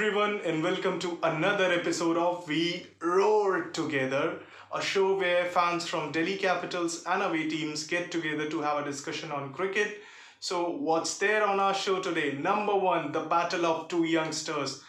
everyone, and welcome to another episode of We Roar Together, a show where fans from Delhi Capitals and away teams get together to have a discussion on cricket. So, what's there on our show today? Number one, the battle of two youngsters.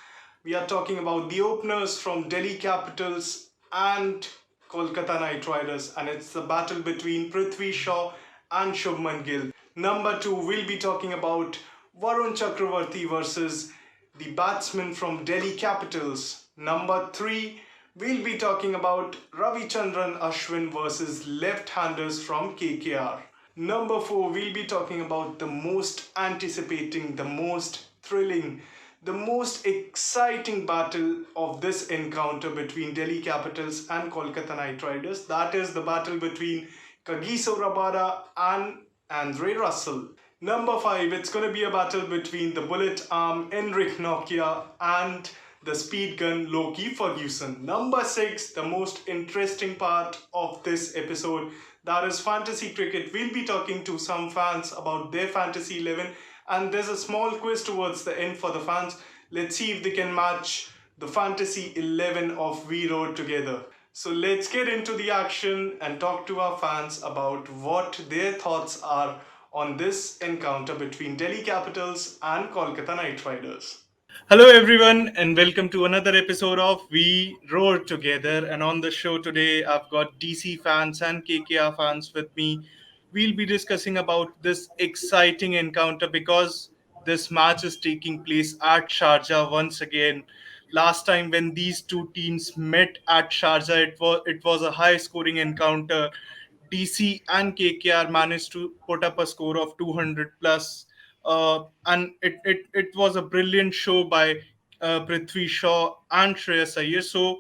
We are talking about the openers from Delhi Capitals and Kolkata Knight Riders, and it's the battle between Prithvi Shaw and Shubman Gill. Number two, we'll be talking about Varun Chakravarti versus the batsman from Delhi Capitals. Number three, we'll be talking about Ravichandran Ashwin versus left-handers from KKR. Number four, we'll be talking about the most anticipating, the most thrilling, the most exciting battle of this encounter between Delhi Capitals and Kolkata Knight Riders. That is the battle between Kagiso Rabada and Andre Russell. Number five, it's going to be a battle between the bullet arm Enric Nokia and the speed gun Loki Ferguson. Number six, the most interesting part of this episode, that is fantasy cricket. We'll be talking to some fans about their fantasy 11, and there's a small quiz towards the end for the fans. Let's see if they can match the fantasy 11 of We Roar Together. So let's get into the action and talk to our fans about what their thoughts are on this encounter between Delhi Capitals and Kolkata Knight Riders. Hello, everyone, and welcome to another episode of We Roar Together. And on the show today, I've got DC fans and KKR fans with me. We'll be discussing about this exciting encounter because this match is taking place at Sharjah once again. Last time when these two teams met at Sharjah, it was a high scoring encounter. DC and KKR managed to put up a score of 200 plus, and it was a brilliant show by Prithvi Shaw and Shreyas Iyer. So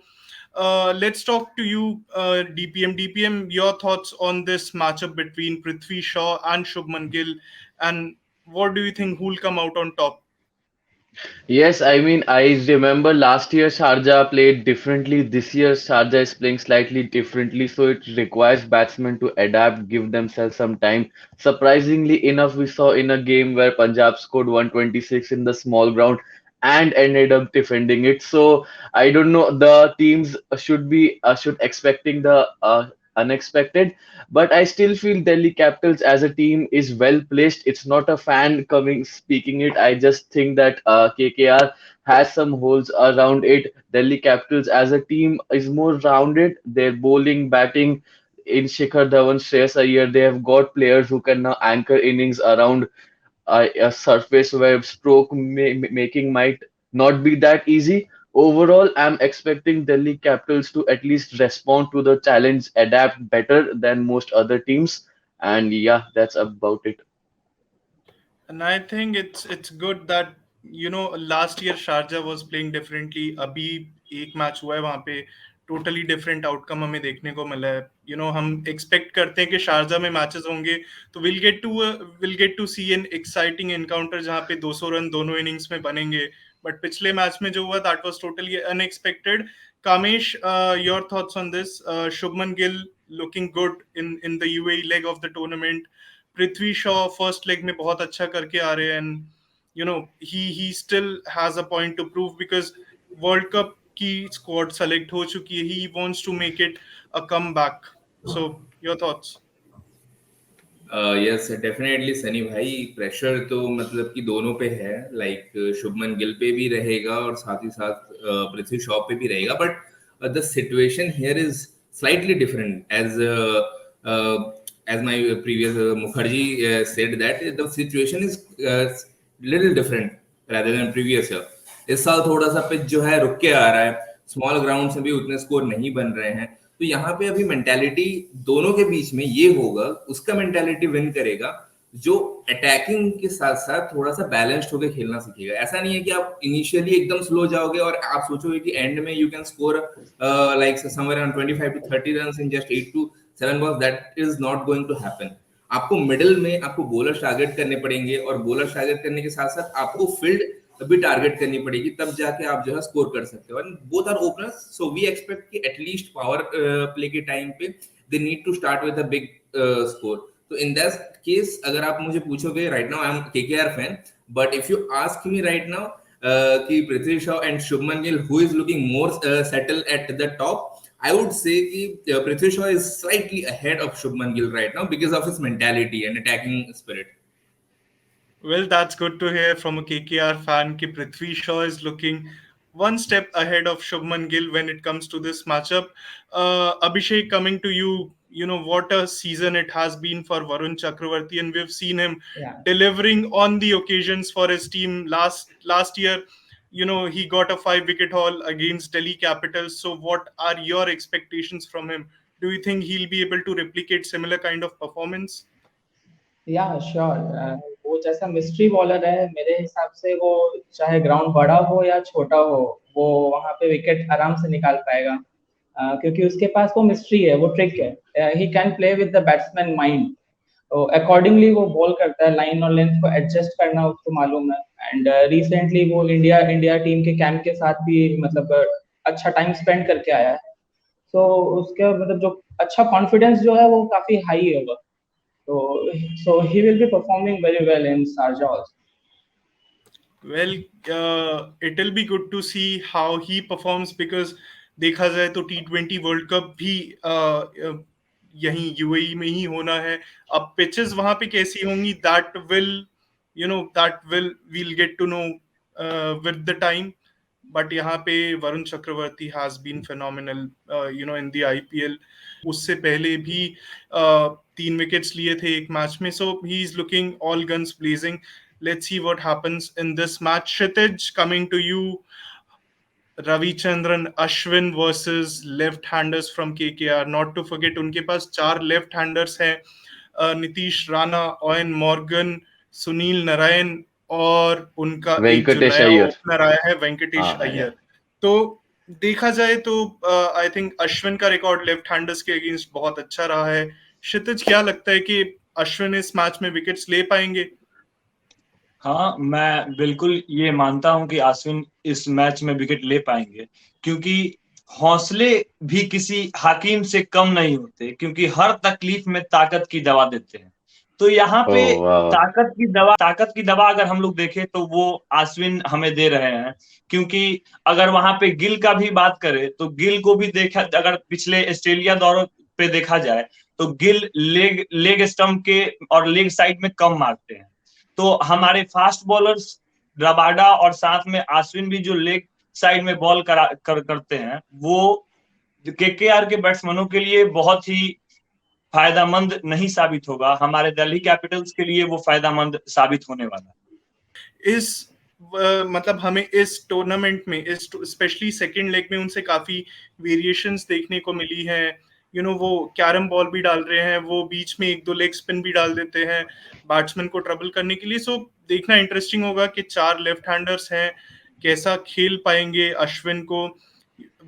let's talk to you, DPM. DPM, your thoughts on this matchup between Prithvi Shaw and Shubman Gill, and what do you think who'll come out on top? Yes, I mean, I remember last year Sharjah played differently. This year Sharjah is playing slightly differently, so it requires batsmen to adapt, give themselves some time. Surprisingly enough, we saw in a game where Punjab scored 126 in the small ground and ended up defending it. So I don't know, the teams should expecting the unexpected, but I still feel Delhi Capitals as a team is well placed. It's not a fan coming speaking it. I just think that KKR has some holes around it. Delhi Capitals as a team is more rounded. Their bowling, batting in Shikhar Dhawan, Shreyas Iyer, they have got players who can now anchor innings around a surface where making might not be that easy. Overall, I'm expecting Delhi Capitals to at least respond to the challenge, adapt better than most other teams, and yeah, that's about it. And I think it's good that last year Sharjah was playing differently. अभी एक match हुआ है वहां पे totally different outcome हमें देखने को मिला है. हम एक्सपेक्ट करते हैं कि शारजा में मैचेस होंगे तो will get to see an exciting encounter जहां पे 200 रन दोनों इनिंग्स में बनेंगे. बट पिछले मैच में जो हुआ that was totally unexpected. Kamesh, your thoughts on this? Shubman Gill looking good in the UAE leg of the tournament. Prithvi Shaw first leg में बहुत अच्छा करके आ रहे हैं, and he still has a point to prove because world cup की स्क्वाड सेलेक्ट हो चुकी है. He wants to make it a come back. So your thoughts? Yes definitely Sunny भाई, प्रेशर तो मतलब कि दोनों पे है. लाइक शुभमन गिल पे भी रहेगा और साथ ही साथ पृथ्वी शॉ पे भी रहेगा. But the situation here is slightly different. As my previous Mukherjee said that the situation is little different rather than previous year. इस साल थोड़ा सा पिच जो है रुक के आ रहा है. स्मॉल ग्राउंड से भी उतने स्कोर नहीं बन रहे हैं. तो यहाँ पे अभी मेंटालिटी दोनों के बीच में ये होगा, उसका मेंटालिटी विन करेगा जो अटैकिंग के साथ साथ थोड़ा सा बैलेंस्ड होकर खेलना सीखेगा. ऐसा नहीं है कि आप इनिशियली एकदम स्लो जाओगे और आप सोचोगे कि एंड में you can score like somewhere around 25 to 30 runs in just 8 to 7 balls. That is not going to happen. आपको मिडिल में आपको बॉलर टारगेट करने पड़ेंगे और बॉलर टारगेट करने के साथ साथ आपको फील्ड भी टारगेट करनी पड़ेगी, तब जाके आप जो है स्कोर कर सकते हो. And both are openers, so we expect कि एटलीस्ट पावर प्ले के टाइम पे they need to start with a big score. तो इन दैट केस अगर आप मुझे पूछोगे, right now I am KKR fan, but if you ask me right now, कि Prithvi Shaw and Shubman Gill who is looking more settle at the top. I would say कि Prithvi Shaw is slightly ahead of Shubman Gill right now because of his mentality and attacking spirit. Well, that's good to hear from a KKR fan कि Prithvi Shaw is looking one step ahead of Shubman Gill when it comes to this matchup. Abhishek, coming to you, you know what a season it has been for Varun Chakravarti, and we've seen him Yeah. delivering on the occasions for his team. Last year, you know, he got a 5 wicket haul against Delhi Capitals. So, what are your expectations from him? Do you think he'll be able to replicate similar kind of performance? या sure, वो जैसा mystery bowler है मेरे हिसाब से, वो चाहे ground बड़ा हो या छोटा हो, वो वहां पे विकेट आराम से निकाल पाएगा, क्योंकि उसके पास वो मिस्ट्री है, वो ट्रिक है, he can play with the batsman mind, तो अकॉर्डिंगली वो बॉल करता है, लाइन और लेंथ को एडजस्ट करना उसको मालूम है। एंड रिसेंटली वो इंडिया टीम के कैंप के साथ भी मतलब अच्छा टाइम स्पेंड करके आया है, तो उसके मतलब जो अच्छा कॉन्फिडेंस जो है वो काफी हाई होगा, so he will be performing very well in Sharjah also. Well, it'll be good to see how he performs because देखा जाए तो T20 वर्ल्ड कप भी यहीं यूएई में ही होना है। अब पिचेस वहां पे कैसी होंगी, that will we'll get to know with the time. But यहाँ पे Varun Chakravarthy has been phenomenal in the IPL. उससे पहले भी 3 विकेट्स लिए थे एक मैच में, so he is looking all guns blazing. Let's see what happens in this match. Kshitij, coming to you. Ravichandran Ashwin versus left-handers from KKR. Not to forget, उनके पास 4 left-handers हैं, Nitish Rana, oven Morgan, Sunil Narayan और उनका एक जो वेंकटेश नया Iyer. Opener आया है वेंकटेश हाँ, अय्यर। तो देखा जाए तो आई थिंक अश्विन का रिकॉर्ड लेफ्ट हैंडर्स के अगेंस्ट बहुत अच्छा रहा है। क्षितिज, क्या लगता है कि अश्विन इस मैच में विकेट्स ले पाएंगे? हाँ, मैं बिल्कुल ये मानता हूं कि अश्विन इस मैच में विकेट ले पाएंगे, क्योंकि हौसले भी किसी हकीम से कम नहीं होते, क्योंकि हर तकलीफ में ताकत की दवा देते हैं। तो यहाँ पे ओह वाह। ताकत की दवा अगर हम लोग देखें तो वो अश्विन हमें दे रहे हैं, क्योंकि अगर वहां पे गिल का भी बात करें तो गिल को भी देखा, अगर पिछले ऑस्ट्रेलिया दौरे पे देखा जाए तो गिल लेग स्टंप के और लेग साइड में कम मारते हैं। तो हमारे फास्ट बॉलर्स रबाडा और साथ में अश्विन भी जो लेग साइड में बॉल करते हैं, वो केकेआर के बैट्समैनों के लिए बहुत ही फायदेमंद नहीं साबित होगा, हमारे दिल्ली कैपिटल्स के लिए वो फायदेमंद साबित होने वाला है। इस मतलब हमें इस टूर्नामेंट में, इस स्पेशली सेकंड लेग में उनसे काफी वेरिएशंस देखने को मिली हैं। वो कैरम बॉल भी डाल रहे हैं, वो बीच में 1-2 लेग स्पिन भी डाल देते हैं बैट्समैन को ट्रबल करने के लिए। सो देखना इंटरेस्टिंग होगा कि 4 लेफ्ट हैंडर्स हैं, कैसा खेल पाएंगे अश्विन को।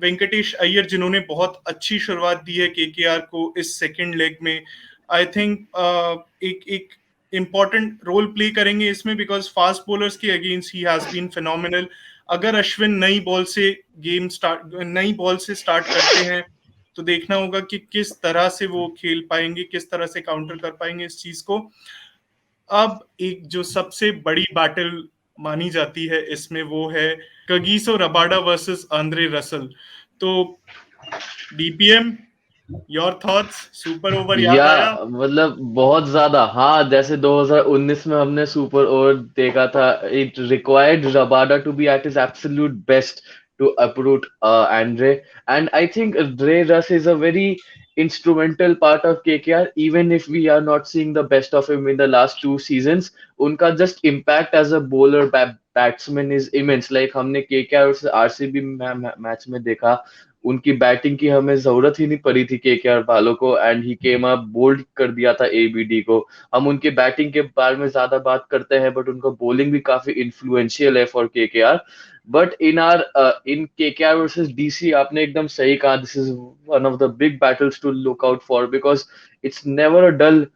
वेंकटेश अय्यर जिन्होंने बहुत अच्छी शुरुआत दी है केकेआर को इस सेकंड लेग में, आई थिंक एक इंपॉर्टेंट रोल प्ले करेंगे इसमें, बिकॉज फास्ट बॉलर्स के against he has been phenomenal. अगर अश्विन नई बॉल से स्टार्ट करते हैं तो देखना होगा कि किस तरह से वो खेल पाएंगे, किस तरह से काउंटर कर पाएंगे इस चीज को। अब एक जो सबसे बड़ी बैटल मानी जाती है इसमें, वो है Kagiso Rabada versus Andre Russell. तो DPM, your thoughts? Super over याद आया? मतलब बहुत ज्यादा। हाँ, जैसे 2019 में हमने सुपर ओवर देखा था, it required Rabada to be at his absolute best to uproot Andre, and I think Ray Russ is a very instrumental part of KKR, even if we are not seeing the best of him in the last 2 seasons. उनका just impact as a bowler batsman is immense. Like हमने KKR और RCB match में देखा, उनकी batting की हमें जरूरत ही नहीं पड़ी थी केकेआर वालों को, and he came up, bowled कर दिया था एबीडी को। हम उनके बैटिंग के बारे में ज्यादा बात करते हैं, बट उनका बॉलिंग भी काफी इन्फ्लुएंशियल है for KKR. But in KKR versus DC, आपने एकदम सही कहा, this is one of the big battles to look out for, because it's never a dull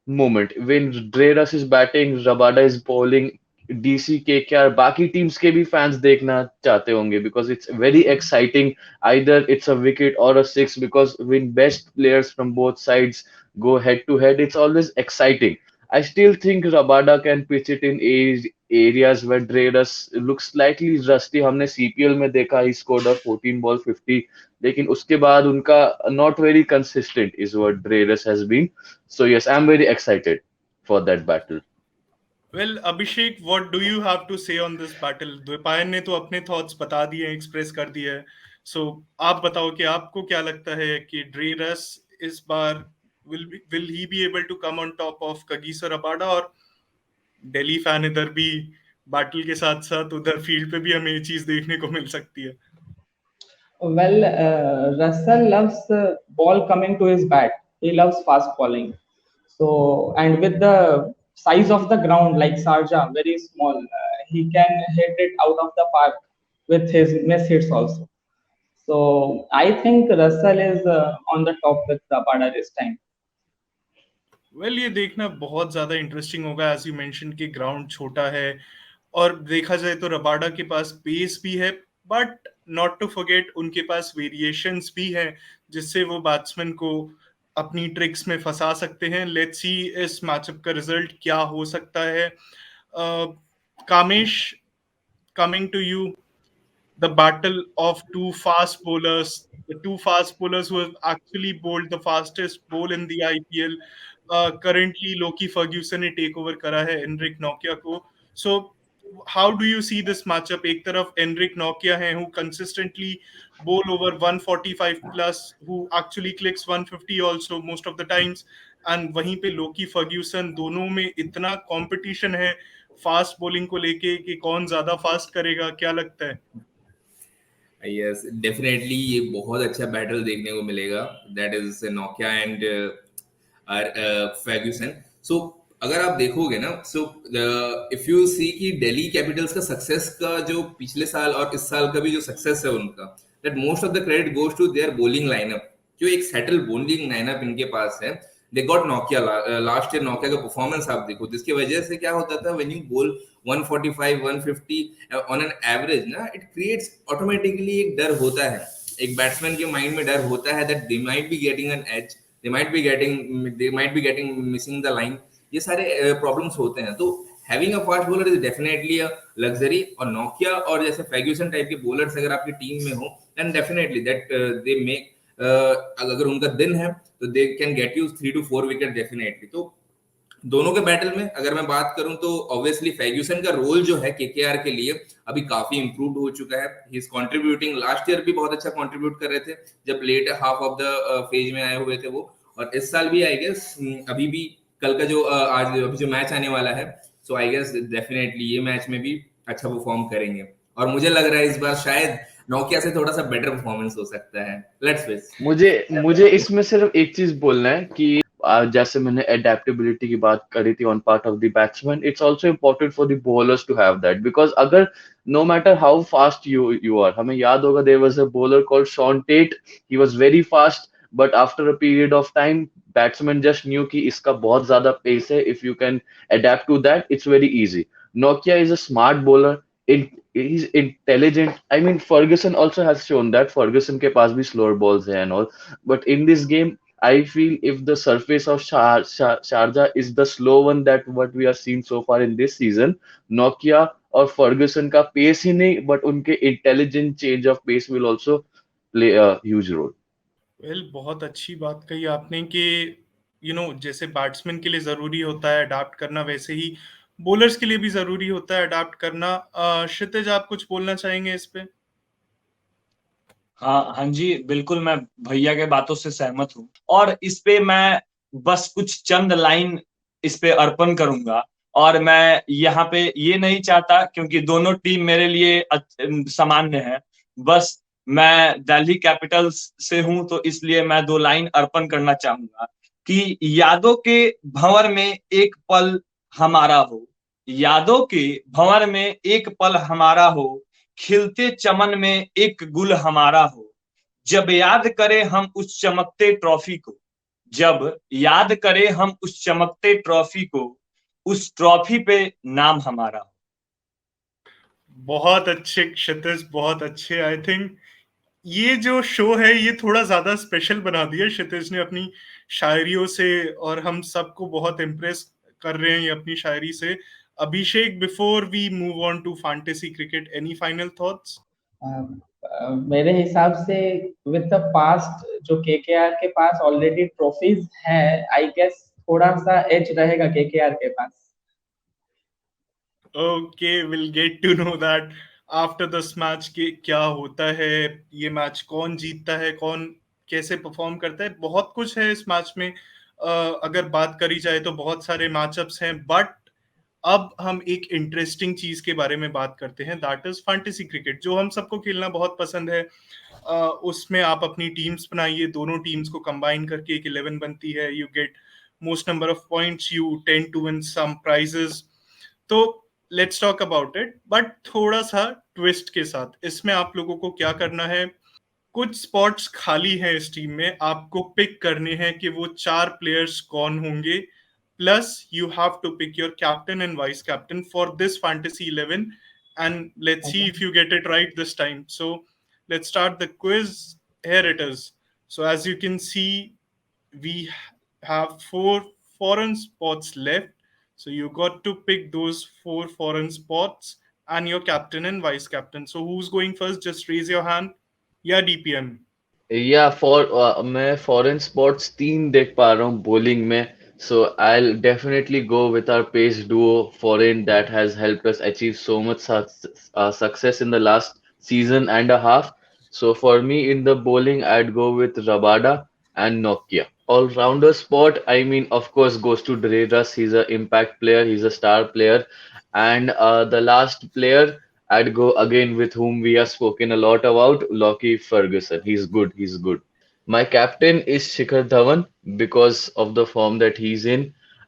moment when Ray Russ is batting, Rabada is bowling, DC, KKR, बाकी teams के भी fans देखना चाहते होंगे, because it's very exciting. Either it's a wicket or a six, because when best players from both sides go head to head, it's always exciting. I still think Rabada can pitch it in areas where Dredas looks slightly rusty. हमने CPL में देखा he scored a 14 ball 50, लेकिन उसके बाद उनका not very consistent is what Dredas has been. So yes, I'm very excited for that battle. Well, Abhishek, what do you have to say on this battle? द्विपायन ने तो अपने thoughts बता दिए, express कर दिए हैं. सो आप बताओ कि आपको क्या लगता है कि ड्रेरस इस बार will he be able to come on top of Kagiso Rabada, और दिल्ली फैन इधर भी बैटल के साथ साथ उधर फील्ड पे भी हमें ये चीज देखने को मिल सकती है? Well, Russell loves ball coming to his bat. He loves fast bowling. So, and with the size of the ground like Sarja, very small, he can hit it out of the park with his miss hits also. So, I think Russell is on the top with Rabada this time. Well ये देखना बहुत ज्यादा interesting होगा. As you mention कि ground छोटा है और देखा जाए तो रबाडा के पास पेस भी है, बट नॉट टू फॉरगेट उनके पास वेरिएशंस भी हैं जिससे वो बैट्समैन को अपनी ट्रिक्स में फंसा सकते हैं. लेट्स सी इस मैचअप का रिजल्ट क्या हो सकता है. Kamesh, coming to you, the battle of two fast bowlers, the two fast bowlers who have actually bowled the fastest bowl in the IPL. Currently, Loki Ferguson ने take over करा है Enric Nokia को. So, how do you see this matchup? एक तरफ Enric Nokia है who consistently bowl over 145 plus, who actually clicks 150 also most of the times, and वहीं पे Loki Ferguson, दोनों में इतना competition है फास्ट बॉलिंग को लेके कि कौन ज्यादा फास्ट करेगा. क्या लगता है? यस डेफिनेटली ये बहुत अच्छा बैटल देखने को मिलेगा. दैट इज नोकिया एंड फर्ग्यूसन. सो अगर आप देखोगे ना, सो इफ यू सी कि दिल्ली कैपिटल्स का सक्सेस का जो पिछले साल और इस साल का भी जो सक्सेस है उनका, that most of the credit goes to their bowling lineup. जो एक सेटल बॉलिंग लाइनअप इनके पास है. दे गॉट नोकिया. लास्ट ईयर नोकिया का परफॉर्मेंस आप देखो, जिसकी वजह से क्या होता था, व्हेन यू बोल 145 150 ऑन एन एवरेज ना, इट क्रिएट्स ऑटोमेटिकली एक डर होता है, एक बैट्समैन के माइंड में डर होता है that they might be getting an edge, they might be getting missing the line. ये सारे प्रॉब्लम्स होते हैं. तो having a fast bowler is definitely a luxury. और नोकिया और जैसे फर्ग्यूसन टाइप के बॉलर्स अगर आपकी टीम में हो, then definitely that they make, अगर उनका दिन है तो they can get you 3 to 4 wicket definitely. तो दोनों के बैटल में अगर मैं बात करूं तो ऑब्वियसली फर्ग्यूसन का रोल जो है केकेआर के लिए अभी काफी इंप्रूव्ड हो चुका है. He is contributing. Last year भी बहुत अच्छा कंट्रीब्यूट कर रहे थे जब late half of the phase में आए हुए थे वो, और इस साल भी आई गेस अभी भी कल का जो आज अभी जो मैच आने वाला है, सो आई गेस डेफिनेटली ये मैच में भी अच्छा परफॉर्म करेंगे. और मुझे लग रहा है इस बार शायद नोकिया से थोड़ा सा बेटर परफॉर्मेंस हो सकता है. Let's face. मुझे इसमें सिर्फ एक चीज बोलना है कि जैसे मैंने एडेप्टेबिलिटी की बात करी थी on part of the batsman, it's also important for the bowlers to have that, because अगर no matter how fast you are, हमें याद होगा there was a bowler called Shaun Tait, he was very fast, but after a period of time batsman just knew कि इसका बहुत ज्यादा pace है. If you can adapt to that, it's very easy. नोकिया is a smart bowler. He's intelligent. I mean, Ferguson also has shown that. Ferguson के पास भी slower balls है and all. But in this game, I feel if the surface of Sharjah is the slow one that what we are seeing so far in this season, Nokia और Ferguson का pace ही नहीं, but उनके intelligent change of pace will also play a huge role. Well बहुत अच्छी बात कही आपने कि जैसे बैट्समैन के लिए जरूरी होता है अडाप्ट करना, वैसे ही बॉलर्स के लिए भी जरूरी होता है अडाप्ट करना. क्षितिज, आप कुछ बोलना चाहेंगे इस पे? हाँ हाँ जी, बिल्कुल मैं भैया के बातों से सहमत हूँ, और इस पे मैं बस कुछ चंद लाइन इस पे अर्पण करूंगा. और मैं यहाँ पे ये नहीं चाहता, क्योंकि दोनों टीम मेरे लिए सामान्य है, बस मैं दिल्ली कैपिटल्स से हूं, तो इसलिए मैं 2 लाइन अर्पण करना चाहूंगा कि यादों के भंवर में एक पल हमारा हो, यादों के भंवर में एक पल हमारा हो, खिलते चमन में एक गुल हमारा हो, जब याद करें हम उस चमकते ट्रॉफी को, जब याद करें हम उस चमकते ट्रॉफी को, उस ट्रॉफी पे नाम हमारा हो. बहुत अच्छे क्षितिज, बहुत अच्छे. आई थिंक ये जो शो है ये थोड़ा ज्यादा स्पेशल बना दिया क्षितिज ने अपनी शायरियों से, और हम सबको बहुत इम्प्रेस कर रहे हैं ये अपनी शायरी से. Abhishek, before we move on to fantasy cricket, any final thoughts? मेरे हिसाब से विद द पास्ट जो केकेआर के पास ऑलरेडी ट्रॉफीज है, आई गेस थोड़ा सा एज रहेगा केकेआर के पास. Okay, we'll get to know that after this match कि क्या होता है, ये मैच कौन जीतता है, कौन कैसे परफॉर्म करता है. बहुत कुछ है इस मैच में. अगर बात करी जाए तो बहुत सारे मैचअप्स हैं, बट अब हम एक इंटरेस्टिंग चीज के बारे में बात करते हैं, दैट इज फैंटेसी क्रिकेट, जो हम सबको खेलना बहुत पसंद है. उसमें आप अपनी टीम्स बनाइए, दोनों टीम्स को कंबाइन करके एक 11 बनती है. You get most number of points, you tend to win some prizes. तो let's talk about it, but थोड़ा सा ट्विस्ट के साथ. इसमें आप लोगों को क्या करना है, कुछ स्पॉट्स खाली हैं इस टीम में, आपको पिक करने हैं कि वो 4 प्लेयर्स कौन होंगे. Plus, you have to pick your captain and vice captain for this fantasy 11, and let's see if you get it right this time. So, let's start the quiz. Here it is. So, as you can see, we have 4 foreign spots left. So, you got to pick those 4 foreign spots and your captain and vice captain. So, who's going first? Just raise your hand. Yeah, DPM. या मैं foreign spots 3 देख पा रहा हूँ bowling में. So I'll definitely go with our pace duo foreign that has helped us achieve so much success in the last season and a half. So for me in the bowling, I'd go with Rabada and Nokia. All-rounder spot, I mean, of course, goes to Dre Russ. He's an impact player. He's a star player. And the last player, I'd go again with whom we have spoken a lot about, Lockie Ferguson. He's good. He's good. My captain is Shikhar Dhawan because of the form that he's in.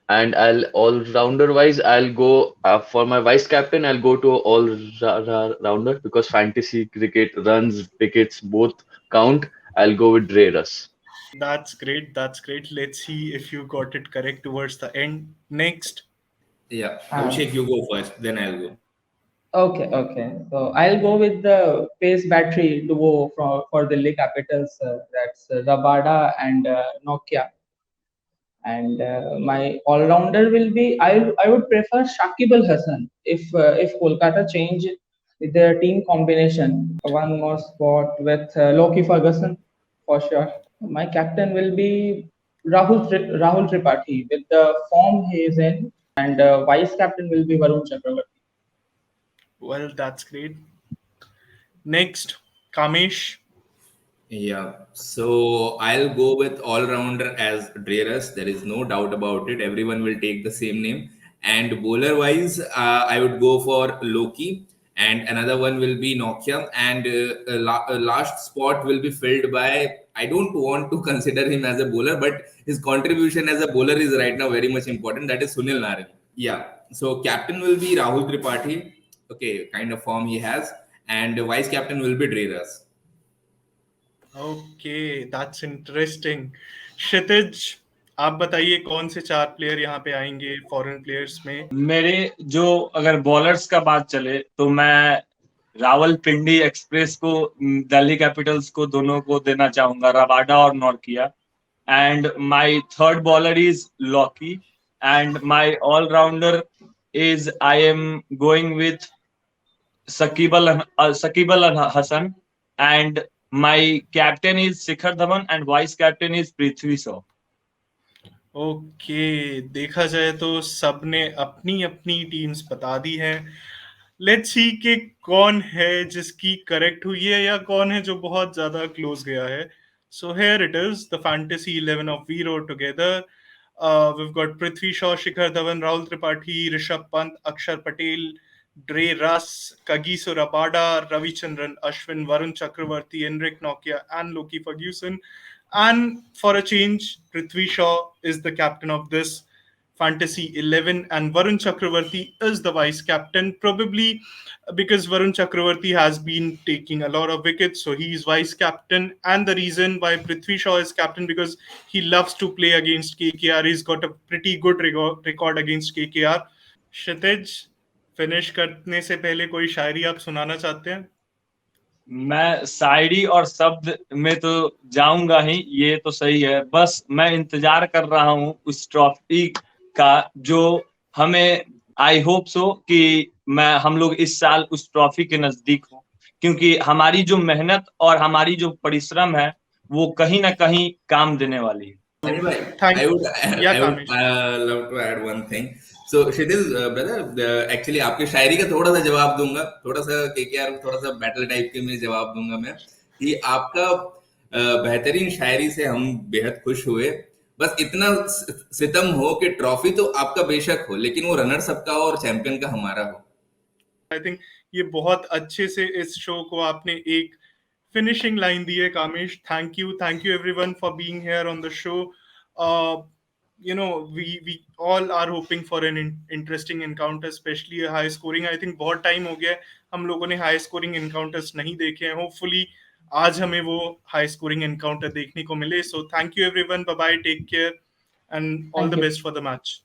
And I'll all-rounder wise, I'll go for my vice captain. I'll go to all-rounder because fantasy cricket runs, wickets both count. I'll go with Dre Russ. That's great. That's great. Let's see if you got it correct towards the end. Next. Yeah, Abhishek, you go first, then I'll go. Okay. So I'll go with the pace battery duo for Delhi Capitals. That's Rabada and Nokia. And my all-rounder will be, I would prefer Shakib Al Hasan if Kolkata change their team combination. One more spot with Lockie Ferguson for sure. My captain will be Rahul Tripathi with the form he is in, and vice captain will be Varun Chakravarti. Well, that's great. Next, Kamesh. Yeah, so I'll go with all-rounder as Dreras. There is no doubt about it. Everyone will take the same name. And bowler-wise, I would go for Loki, and another one will be Nokia. And a last spot will be filled by. I don't want to consider him as a bowler, but his contribution as a bowler is right now very much important. That is Sunil Narine. Yeah. So captain will be Rahul Tripathi. Okay, kind of form he has, and vice captain will be Dreras. Okay, that's interesting. क्षितिज, आप बताइए कौन से 4 player यहाँ पे आएंगे foreign players में. मेरे जो अगर बॉलर्स का बात चले तो मैं रावलपिंडी एक्सप्रेस को, दिल्ली कैपिटल्स को, दोनों को देना चाहूंगा, रबाडा और Nortje. And my third bowler is Lockie, and my allrounder is I am going with Sakib Al Hasan, and my captain is Shikhar Dhawan and vice captain is Prithvi Shaw. Okay, देखा जाए तो सबने अपनी अपनी teams बता दी हैं. Let's see कि कौन है जिसकी करेक्ट हुई है या कौन है जो बहुत ज्यादा क्लोज गया है. So here it is the fantasy 11 of we road together. We've got Prithvi Shaw, Shikhar Dhawan, Rahul Tripathi, Rishabh Pant, Akshar Patel, Dre Russ, Kagiso Rabada, Ravichandran Ashwin, Varun Chakravarti, Henrik Nokia, and Loki Ferguson. And for a change, Prithvi Shaw is the captain of this fantasy 11, and Varun Chakravarti is the vice captain, probably because Varun Chakravarti has been taking a lot of wickets, so he is vice captain. And the reason why Prithvi Shaw is captain because he loves to play against KKR. He's got a pretty good record against KKR. Kshitij, finish करने से पहले कोई शायरी आप सुनाना चाहते हैं? मैं शायरी और शब्द में तो जाऊंगा ही, ये तो सही है. बस मैं इंतजार कर रहा हूँ उस ट्रॉफी का जो हमें आई होप सो कि हम लोग इस साल उस ट्रॉफी के नजदीक हो, क्योंकि हमारी जो मेहनत और हमारी जो परिश्रम है वो कहीं ना कहीं काम देने वाली है। Sunny bhai, Thank I would Yeah, I would Kamesh. love to add one thing. So Kshitiz brother, actually आपके शायरी का थोड़ा सा जवाब दूंगा, थोड़ा सा केकेआर थोड़ा सा बैटल टाइप के में जवाब दूंगा मैं कि आपका बेहतरीन शायरी से हम बेहद खुश हुए। बस इतना सितम हो कि ट्रॉफी तो आपका बेशक हो, लेकिन वो रनर्स अप का और चैंपियन का हमारा हो। आई थिंक ये बहुत अच्छे से इस शो को आपने एक फिनिशिंग लाइन दी है Kamesh. Thank you everyone for being here on the show. You know, we all are hoping for an interesting encounter, especially a high scoring. I think बहुत टाइम हो गया है हम लोगों ने हाई स्कोरिंग एनकाउंटर्स नहीं देखे हैं. होपफुली आज हमें वो हाई स्कोरिंग एनकाउंटर देखने को मिले. So thank you everyone, bye bye, take care and all Thank the you. Best for the match.